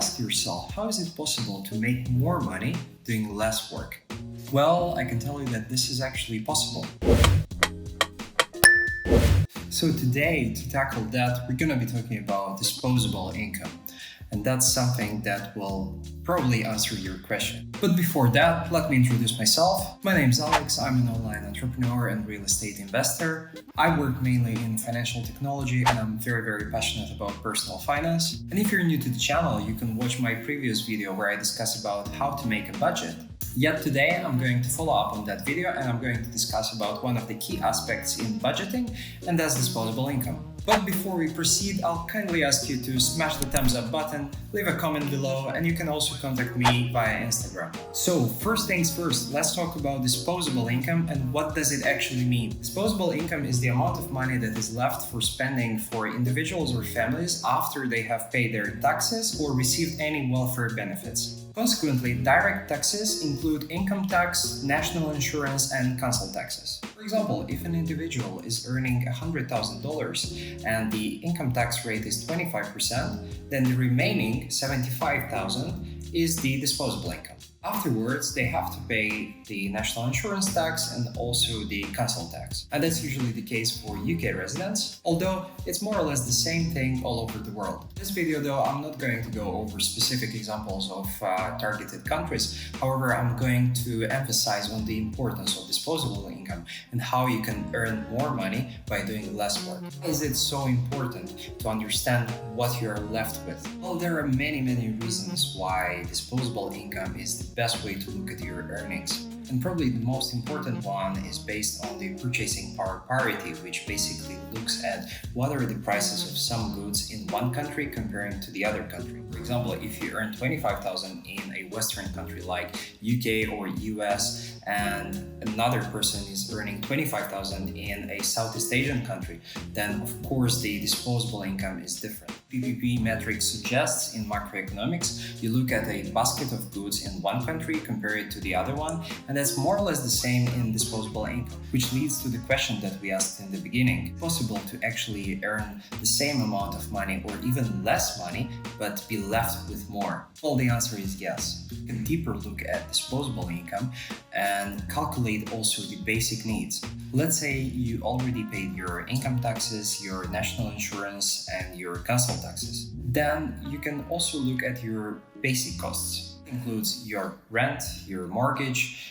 ask yourself, how is it possible to make more money doing less work? Well, I can tell you that this is actually possible. So today, to tackle that, we're going to be talking about disposable income. And that's something that will probably answer your question. But before that, let me introduce myself. My name is Alex. I'm an online entrepreneur and real estate investor. I work mainly in financial technology and I'm very passionate about personal finance. And if you're new to the channel, you can watch my previous video where I discuss about how to make a budget. Yet today, I'm going to follow up on that video and I'm going to discuss about one of the key aspects in budgeting, and that's disposable income. But before we proceed, I'll kindly ask you to smash the thumbs up button, leave a comment below, and you can also contact me via Instagram. So first things first, let's talk about disposable income and what does it actually mean. Disposable income is the amount of money that is left for spending for individuals or families after they have paid their taxes or received any welfare benefits. Consequently, direct taxes include income tax, national insurance, and council taxes. For example, if an individual is earning $100,000 and the income tax rate is 25%, then the remaining $75,000 is the disposable income. Afterwards, they have to pay the national insurance tax and also the council tax. And that's usually the case for UK residents, although it's more or less the same thing all over the world. In this video though, I'm not going to go over specific examples of targeted countries. However, I'm going to emphasize on the importance of disposable income and how you can earn more money by doing less work. Why is it so important to understand what you're left with? Well, there are many reasons why disposable income is the best way to look at your earnings. And probably the most important one is based on the purchasing power parity, which basically looks at what are the prices of some goods in one country comparing to the other country. For example, if you earn $25,000 in a Western country like UK or US and another person is earning $25,000 in a Southeast Asian country, then of course the disposable income is different. PPP metric suggests in macroeconomics, you look at a basket of goods in one country, compare it to the other one, and that's more or less the same in disposable income, which leads to the question that we asked in the beginning. Is it possible to actually earn the same amount of money or even less money, but be left with more? Well, the answer is yes. You can deeper look at disposable income and calculate also the basic needs. Let's say you already paid your income taxes, your national insurance, and your council taxes. Then you can also look at your basic costs. It includes your rent, your mortgage,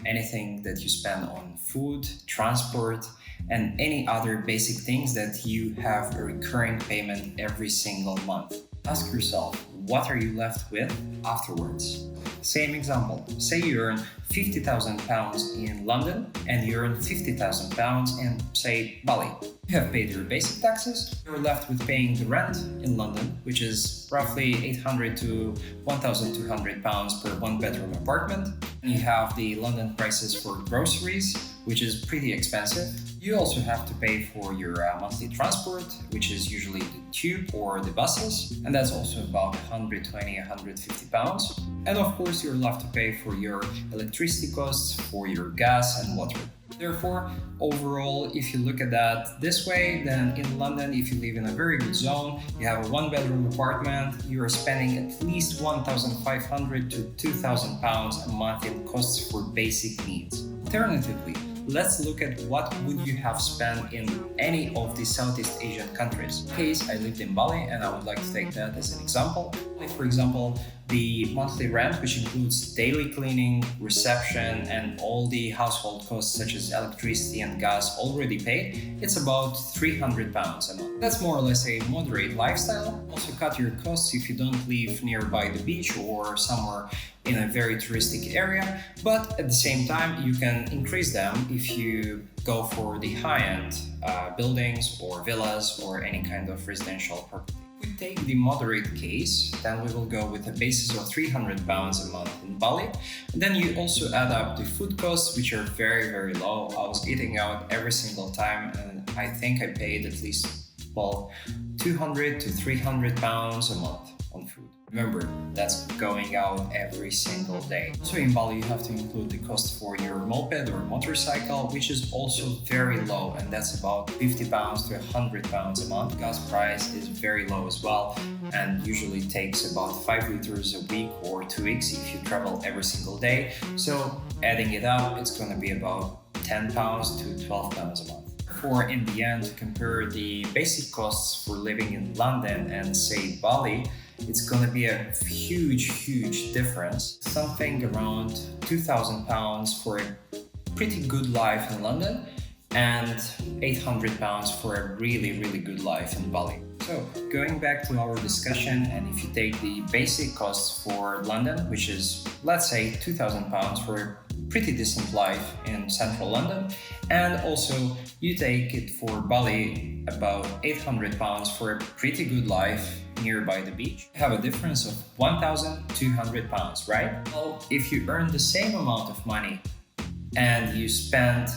anything that you spend on food, transport, and any other basic things that you have a recurring payment every single month. Ask yourself, what are you left with afterwards? Same example, say you earn £50,000 in London and you earn £50,000 in, say, Bali. You have paid your basic taxes, you're left with paying the rent in London, which is roughly £800 to £1,200 per one-bedroom apartment. And you have the London prices for groceries, which is pretty expensive. You also have to pay for your monthly transport, which is usually the tube or the buses, and that's also about £120, £150. And of course, you're left to pay for your electricity costs, for your gas and water. Therefore, overall, if you look at that this way, then in London, if you live in a very good zone, you have a one-bedroom apartment, you are spending at least £1,500 to £2,000 a month in costs for basic needs. Alternatively, let's look at what would you have spent in any of the Southeast Asian countries. In this case, I lived in Bali and I would like to take that as an example. For example, the monthly rent, which includes daily cleaning, reception, and all the household costs such as electricity and gas already paid, it's about £300 a month. That's more or less a moderate lifestyle. Also cut your costs if you don't live nearby the beach or somewhere in a very touristic area, but at the same time you can increase them if you go for the high-end buildings or villas or any kind of residential property. If we take the moderate case, then we will go with a basis of £300 a month in Bali. And then you also add up the food costs, which are very low. I was eating out every single time and I think I paid at least, well, £200 to £300 a month on food. Remember, that's going out every single day. So in Bali, you have to include the cost for your moped or motorcycle, which is also very low, and that's about £50 to £100 a month. Gas price is very low as well, and usually takes about 5 liters a week or 2 weeks if you travel every single day. So adding it up, it's going to be about £10 to £12 a month. For in the end, compare the basic costs for living in London and say Bali, it's going to be a huge difference. Something around £2,000 for a pretty good life in London and £800 for a really good life in Bali. So going back to our discussion, and if you take the basic costs for London, which is let's say £2,000 for a pretty decent life in central London, and also you take it for Bali about £800 for a pretty good life nearby the beach, you have a difference of £1,200, right? Well, if you earn the same amount of money and you spend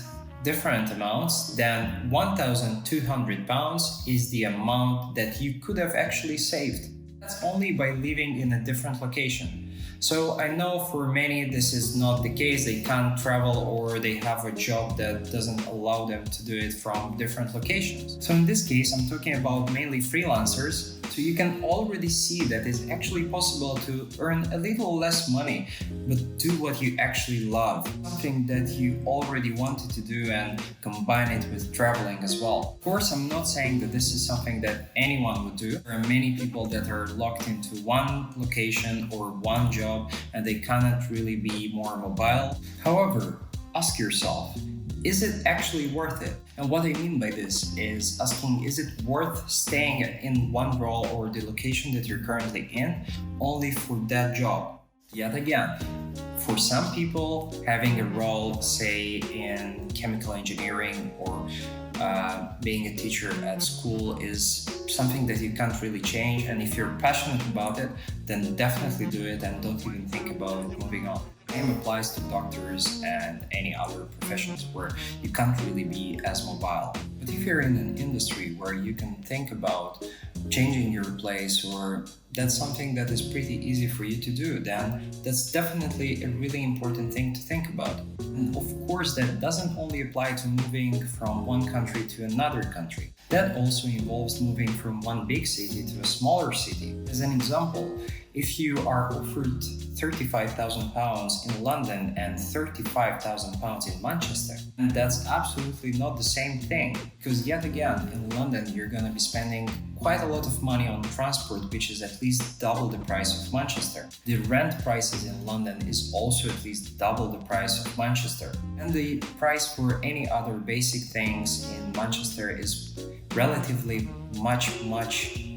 different amounts, then £1,200 is the amount that you could have actually saved. That's only by living in a different location. So I know for many this is not the case, they can't travel or they have a job that doesn't allow them to do it from different locations. So in this case, I'm talking about mainly freelancers. So you can already see that it's actually possible to earn a little less money, but do what you actually love, something that you already wanted to do, and combine it with traveling as well. Of course, I'm not saying that this is something that anyone would do. There are many people that are locked into one location or one job and they cannot really be more mobile. However, ask yourself, is it actually worth it? And what I mean by this is asking, is it worth staying in one role or the location that you're currently in only for that job? Yet again, for some people, having a role, say in chemical engineering or being a teacher at school is something that you can't really change, and if you're passionate about it, then definitely do it and don't even think about moving on. The same applies to doctors and any other professions where you can't really be as mobile. But if you're in an industry where you can think about changing your place, or that's something that is pretty easy for you to do, then that's definitely a really important thing to think about. And of course, that doesn't only apply to moving from one country to another country. That also involves moving from one big city to a smaller city. As an example, if you are offered £35,000 in London and £35,000 in Manchester, and that's absolutely not the same thing, because yet again, in London, you're going to be spending quite a lot of money on transport, which is at least double the price of Manchester. The rent prices in London is also at least double the price of Manchester. And the price for any other basic things in Manchester is relatively much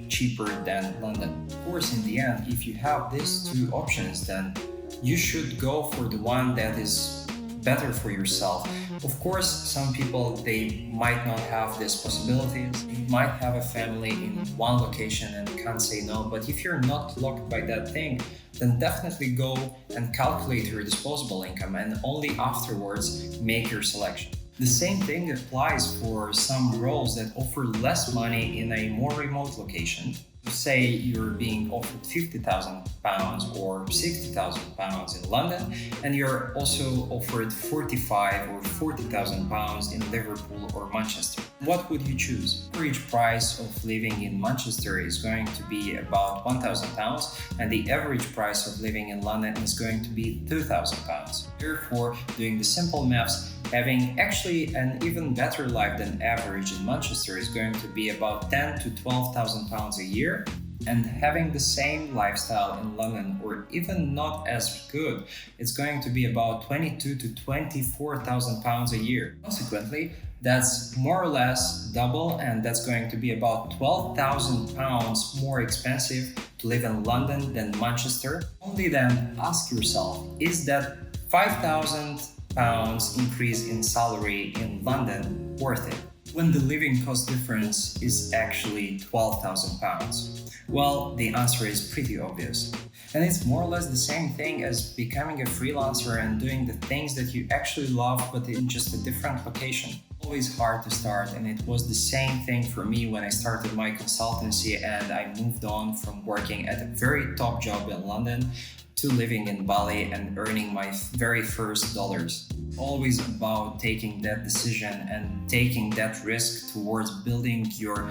cheaper than London. Of course, in the end, if you have these two options, then you should go for the one that is better for yourself. Of course, some people, they might not have these possibilities. You might have a family in one location and can't say no, but if you're not locked by that thing, then definitely go and calculate your disposable income and only afterwards make your selection. The same thing applies for some roles that offer less money in a more remote location. Say you're being offered £50,000 or £60,000 in London, and you're also offered £45,000 or £40,000 in Liverpool or Manchester. What would you choose? The average price of living in Manchester is going to be about £1,000, and the average price of living in London is going to be £2,000. Therefore, doing the simple maths, having actually an even better life than average in Manchester is going to be about £10,000 to £12,000 a year, and having the same lifestyle in London, or even not as good, it's going to be about £22,000 to £24,000 a year. Consequently, that's more or less double, and that's going to be about £12,000 more expensive to live in London than Manchester. Only then ask yourself, is that £5,000 increase in salary in London worth it, when the living cost difference is actually £12,000? Well, the answer is pretty obvious. And it's more or less the same thing as becoming a freelancer and doing the things that you actually love, but in just a different location. Always hard to start, and it was the same thing for me when I started my consultancy and I moved on from working at a very top job in London to living in Bali and earning my very first dollars. Always about taking that decision and taking that risk towards building your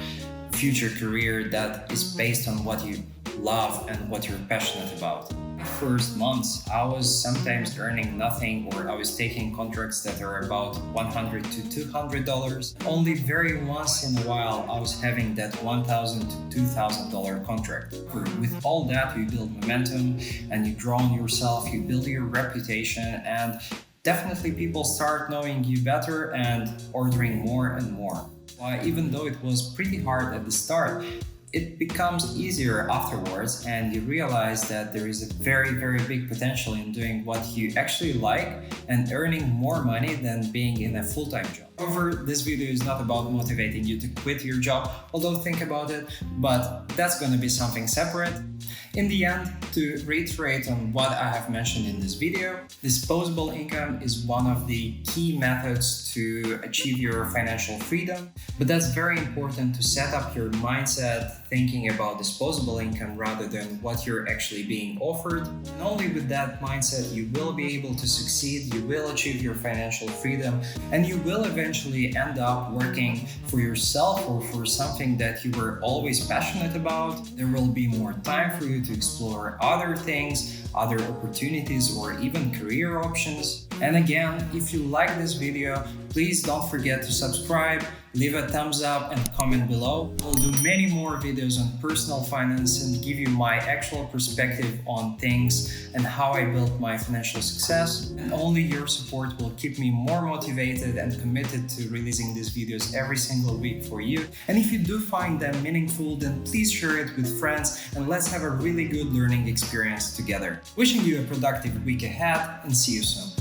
future career that is based on what you love and what you're passionate about. First months, I was sometimes earning nothing, or I was taking contracts that are about $100 to $200. Only very once in a while, I was having that $1,000 to $2,000 contract. With all that, you build momentum and you draw on yourself, you build your reputation, and definitely people start knowing you better and ordering more and more. Even though it was pretty hard at the start, it becomes easier afterwards, and you realize that there is a very, very big potential in doing what you actually like and earning more money than being in a full-time job. However, this video is not about motivating you to quit your job, although think about it, but that's going to be something separate. In the end, to reiterate on what I have mentioned in this video, disposable income is one of the key methods to achieve your financial freedom, but that's very important to set up your mindset thinking about disposable income rather than what you're actually being offered. And only with that mindset, you will be able to succeed, you will achieve your financial freedom, and you will eventually end up working for yourself or for something that you were always passionate about. There will be more time for you to explore other things, other opportunities, or even career options. And again, if you like this video, please don't forget to subscribe, leave a thumbs up and comment below. I'll do many more videos on personal finance and give you my actual perspective on things and how I built my financial success. And only your support will keep me more motivated and committed to releasing these videos every single week for you. And if you do find them meaningful, then please share it with friends and let's have a really good learning experience together. Wishing you a productive week ahead and see you soon.